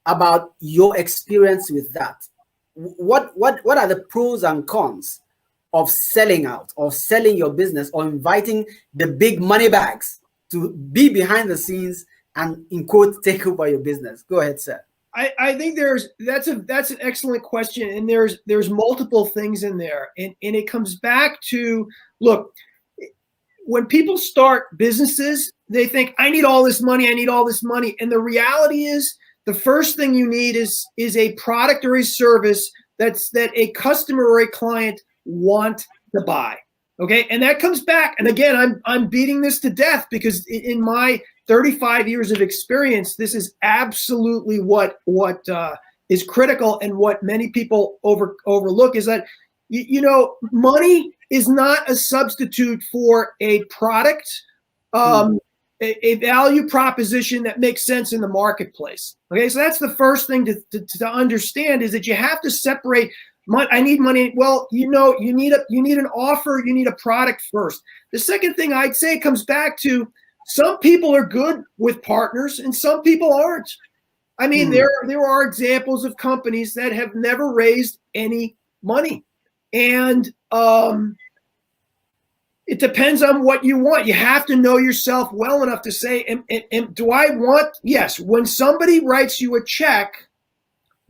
about your experience with that. What are the pros and cons of selling out, or selling your business, or inviting the big money bags to be behind the scenes and, in quote, take over your business? Go ahead, sir. I think that's an excellent question, and there's multiple things in there, and it comes back to, look, when people start businesses, they think, I need all this money, and the reality is, the first thing you need is a product or a service that a customer or a client want to buy. Okay, and that comes back, and again, I'm beating this to death, because in my 35 years of experience, this is absolutely what is critical, and what many people overlook is that money is not a substitute for a product, a value proposition that makes sense in the marketplace. Okay, so that's the first thing to understand, is that you have to separate. I need money. Well, you need an offer. You need a product first. The second thing I'd say comes back to, some people are good with partners and some people aren't. I mean, there are examples of companies that have never raised any money, and it depends on what you want. You have to know yourself well enough to say, do I want? Yes. When somebody writes you a check,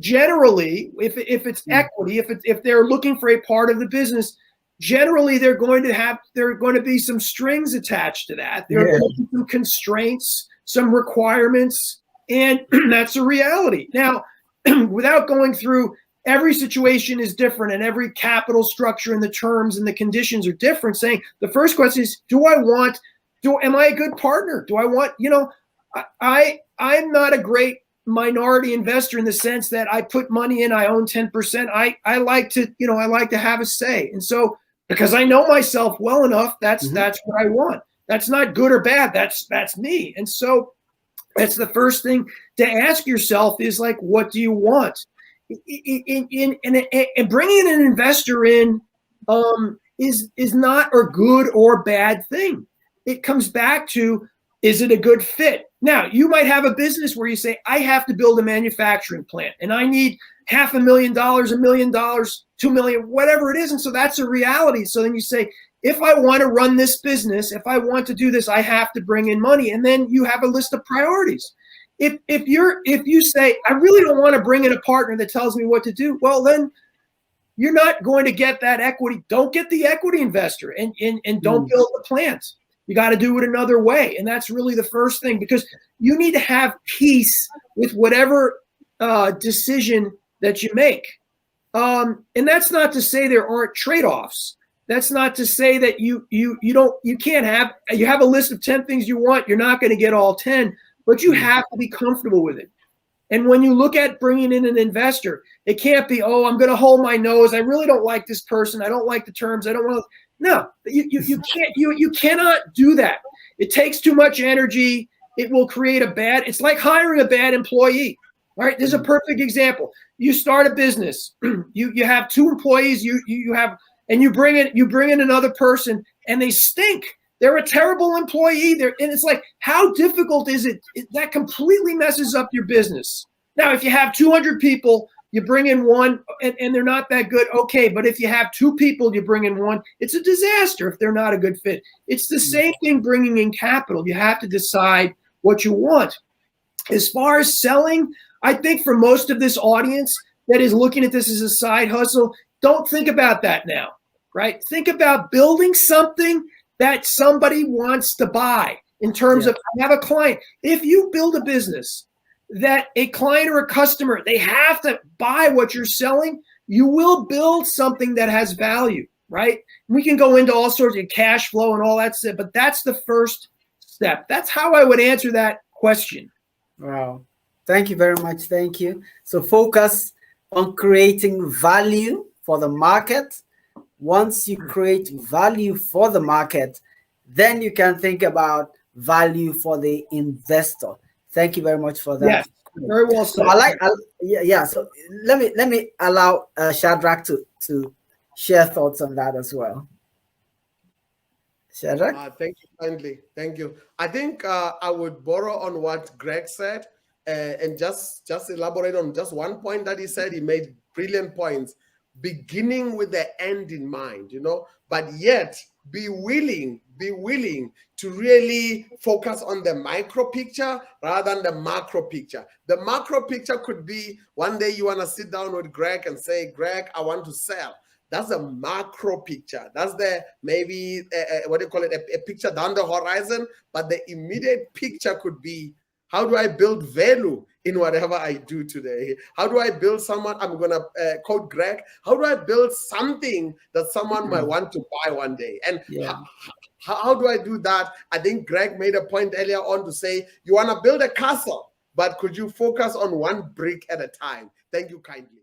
generally, if it's equity, if they're looking for a part of the business, generally there are going to be some strings attached to that. There are going to be some constraints, some requirements, and that's a reality. Now, without going through, every situation is different, and every capital structure and the terms and the conditions are different. Saying, the first question is, am I a good partner? Do I want, I'm not a great minority investor in the sense that I put money in, I own 10%. I like to have a say. And so, because I know myself well enough, that's what I want. That's not good or bad. That's me. And so that's the first thing to ask yourself is, like, what do you want? And bringing an investor in is not a good or bad thing. It comes back to, is it a good fit? Now, you might have a business where you say, I have to build a manufacturing plant and I need $500,000, $1 million, $2 million, whatever it is. And so that's a reality. So then you say, if I want to run this business, if I want to do this, I have to bring in money. And then you have a list of priorities. If you say, I really don't want to bring in a partner that tells me what to do, well, then you're not going to get that equity. Don't get the equity investor, and don't build the plant. You got to do it another way. And that's really the first thing, because you need to have peace with whatever decision that you make. And that's not to say there aren't trade-offs. That's not to say that you have a list of 10 things you want. You're not going to get all 10, but you have to be comfortable with it. And when you look at bringing in an investor, it can't be, I'm going to hold my nose. I really don't like this person. I don't like the terms. I don't want to. No, you can't. You cannot do that. It takes too much energy. It will create it's like hiring a bad employee. All right, this is a perfect example. You start a business. You have 2 employees. And you bring in another person, and they stink. They're a terrible employee. And it's like, how difficult is it? That completely messes up your business. Now, if you have 200 people, you bring in one, and they're not that good. Okay, but if you have 2 people, you bring in one. It's a disaster if they're not a good fit. It's the same thing bringing in capital. You have to decide what you want. As far as selling, I think for most of this audience that is looking at this as a side hustle, don't think about that now, right? Think about building something that somebody wants to buy. In terms of, I have a client. If you build a business that a client or a customer, they have to buy what you're selling, you will build something that has value, right? We can go into all sorts of cash flow and all that stuff, but that's the first step. That's how I would answer that question. Wow. Thank you very much. Thank you. So focus on creating value for the market. Once you create value for the market, then you can think about value for the investor. Thank you very much for that. Yes, very well said. So So let me allow Shadrach to share thoughts on that as well. Shadrach? Thank you kindly. Thank you. I think I would borrow on what Greg said and just elaborate on just one point that he said. He made brilliant points, beginning with the end in mind, but yet be willing to really focus on the micro picture rather than the macro picture. The macro picture could be one day you want to sit down with Greg and say, Greg, I want to sell. That's a macro picture. That's the maybe what do you call it? A picture down the horizon. But the immediate picture could be, how do I build value in whatever I do today? How do I build someone? I'm going to quote Greg. How do I build something that someone might want to buy one day? And how do I do that? I think Greg made a point earlier on to say, you want to build a castle, but could you focus on one brick at a time? Thank you kindly.